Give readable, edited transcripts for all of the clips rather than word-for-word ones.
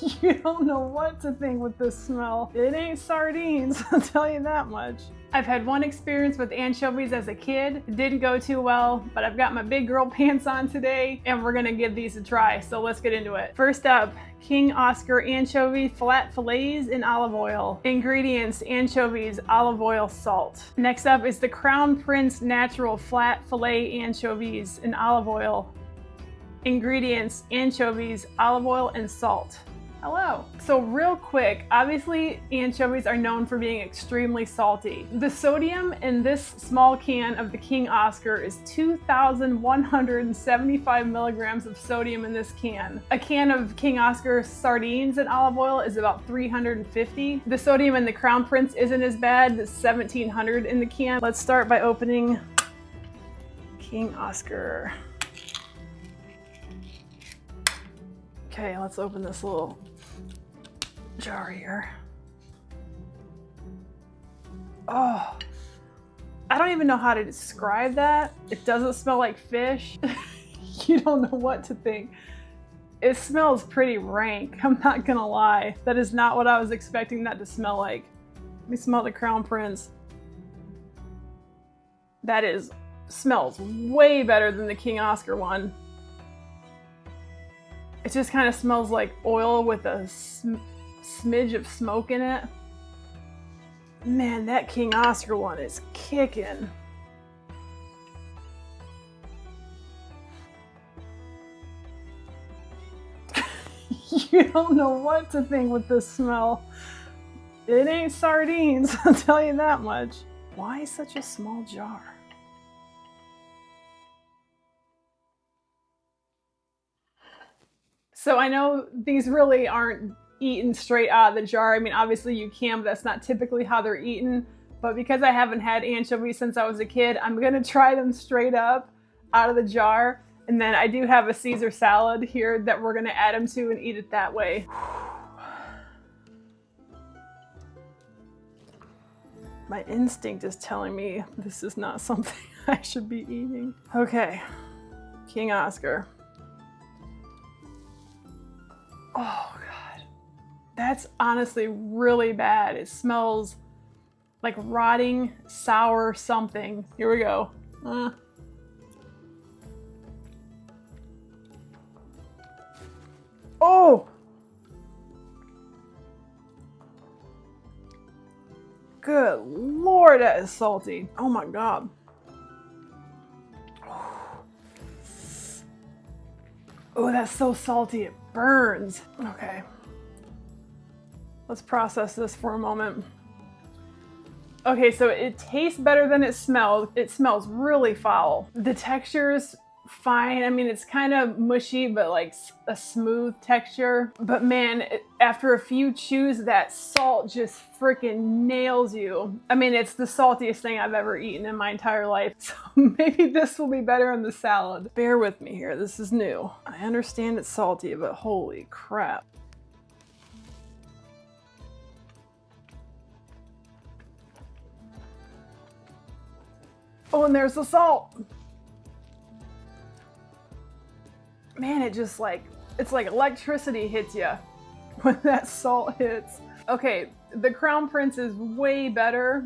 You don't know what to think with this smell. It ain't sardines, I'll tell you that much. I've had one experience with anchovies as a kid. It didn't go too well, but I've got my big girl pants on today and we're gonna give these a try, so let's get into it. First up, King Oscar anchovy flat fillets in olive oil. Ingredients: anchovies, olive oil, salt. Next up is the Crown Prince natural flat fillet anchovies in olive oil. Ingredients: anchovies, olive oil, and salt. Hello. So real quick, obviously anchovies are known for being extremely salty. The sodium in this small can of the King Oscar is 2,175 milligrams of sodium in this can. A can of King Oscar sardines in olive oil is about 350. The sodium in the Crown Prince isn't as bad, it's 1,700 in the can. Let's start by opening King Oscar. Okay, let's open this little jar here. Oh, I don't even know how to describe that. It doesn't smell like fish. You don't know what to think. It smells pretty rank, I'm not gonna lie. That is not what I was expecting that to smell like. Let me smell the Crown Prince. That smells way better than the King Oscar one. It just kind of smells like oil with a smidge of smoke in it. Man, that King Oscar one is kicking. You don't know what to think with this smell. It ain't sardines, I'll tell you that much. Why such a small jar? So I know these really aren't eaten straight out of the jar. I mean, obviously you can, but that's not typically how they're eaten. But because I haven't had anchovies since I was a kid, I'm gonna try them straight up out of the jar. And then I do have a Caesar salad here that we're gonna add them to and eat it that way. My instinct is telling me this is not something I should be eating. Okay, King Oscar. Oh God, that's honestly really bad. It smells like rotting, sour something. Here we go. Oh! Good Lord, that is salty. Oh my God. Oh, that's so salty, it burns. Okay. Let's process this for a moment. Okay, so it tastes better than it smells. It smells really foul. The texture's fine. I mean, it's kind of mushy, but like a smooth texture. But man, after a few chews, that salt just freaking nails you. I mean, it's the saltiest thing I've ever eaten in my entire life. So maybe this will be better in the salad. Bear with me here, this is new. I understand it's salty, but holy crap. Oh, and there's the salt. Man, it just it's like electricity hits you when that salt hits. Okay, the Crown Prince is way better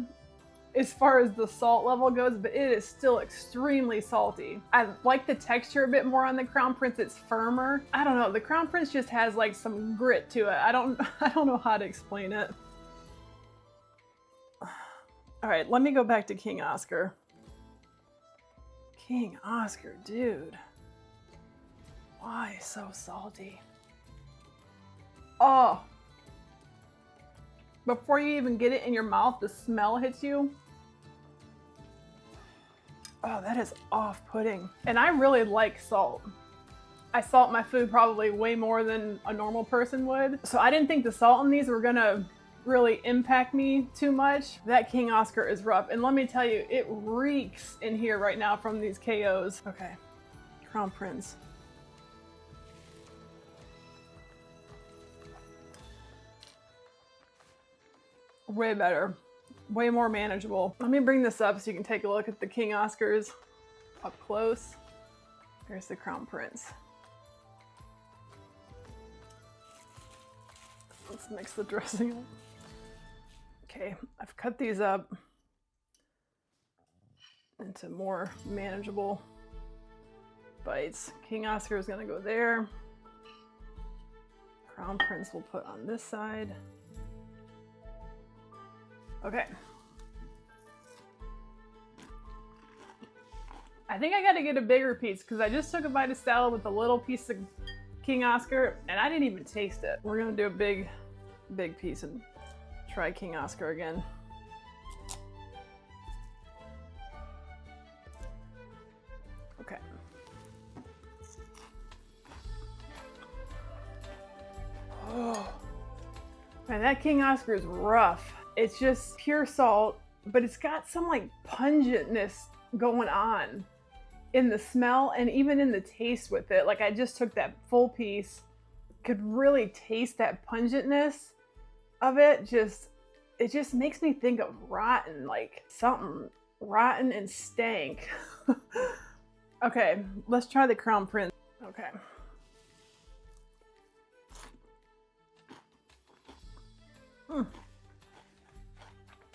as far as the salt level goes, but it is still extremely salty. I like the texture a bit more on the Crown Prince. It's firmer. I don't know, the Crown Prince just has like some grit to it. I don't know how to explain it. All right, let me go back to King Oscar. King Oscar, dude. Why so salty? Oh. Before you even get it in your mouth, the smell hits you. Oh, that is off-putting. And I really like salt. I salt my food probably way more than a normal person would. So I didn't think the salt in these were gonna really impact me too much. That King Oscar is rough. And let me tell you, it reeks in here right now from these KOs. Okay, Crown Prince. Way better, way more manageable. Let me bring this up so you can take a look at the King Oscars up close. There's the Crown Prince. mix the dressing up. Okay, I've cut these up into more manageable bites. King Oscar is gonna go there. Crown Prince we'll put on this side. Okay. I think I gotta get a bigger piece because I just took a bite of salad with a little piece of King Oscar and I didn't even taste it. We're gonna do a big piece and try King Oscar again. Okay. Oh, man, that King Oscar is rough. It's just pure salt, but it's got some like pungentness going on in the smell and even in the taste with it. Like I just took that full piece, could really taste that pungentness of it. It just makes me think of rotten, like something rotten and stank. Okay, let's try the Crown Prince. Okay.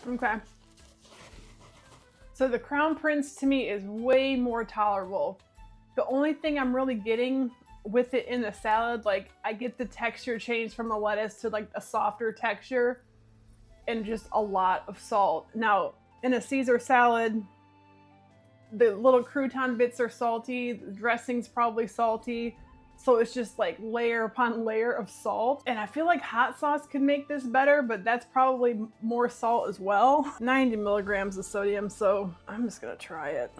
Okay. So the Crown Prince to me is way more tolerable. The only thing I'm really getting with it in the salad, like I get the texture change from the lettuce to like a softer texture and just a lot of salt. Now in a Caesar salad, the little crouton bits are salty, the dressing's probably salty. So it's just like layer upon layer of salt. And I feel like hot sauce could make this better, but that's probably more salt as well. 90 milligrams of sodium, so I'm just gonna try it.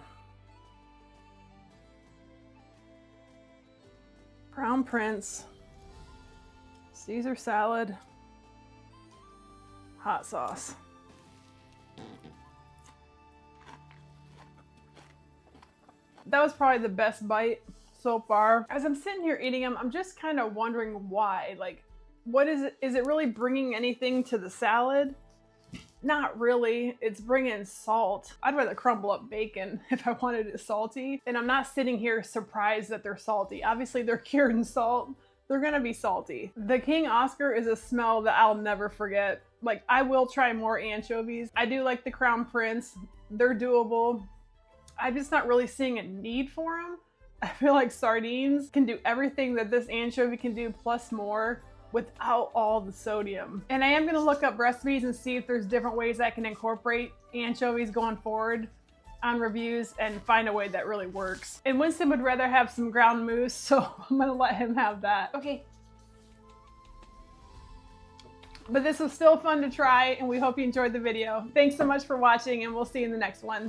Crown Prince, Caesar salad, hot sauce. That was probably the best bite so far. As I'm sitting here eating them, I'm just kind of wondering why. Like, what is it? Is it really bringing anything to the salad? Not really. It's bringing salt. I'd rather crumble up bacon if I wanted it salty. And I'm not sitting here surprised that they're salty. Obviously, they're cured in salt. They're gonna be salty. The King Oscar is a smell that I'll never forget. Like, I will try more anchovies. I do like the Crown Prince. They're doable. I'm just not really seeing a need for them. I feel like sardines can do everything that this anchovy can do plus more without all the sodium. And I am gonna look up recipes and see if there's different ways I can incorporate anchovies going forward on reviews and find a way that really works. And Winston would rather have some ground moose, so I'm gonna let him have that. Okay. But this was still fun to try and we hope you enjoyed the video. Thanks so much for watching and we'll see you in the next one.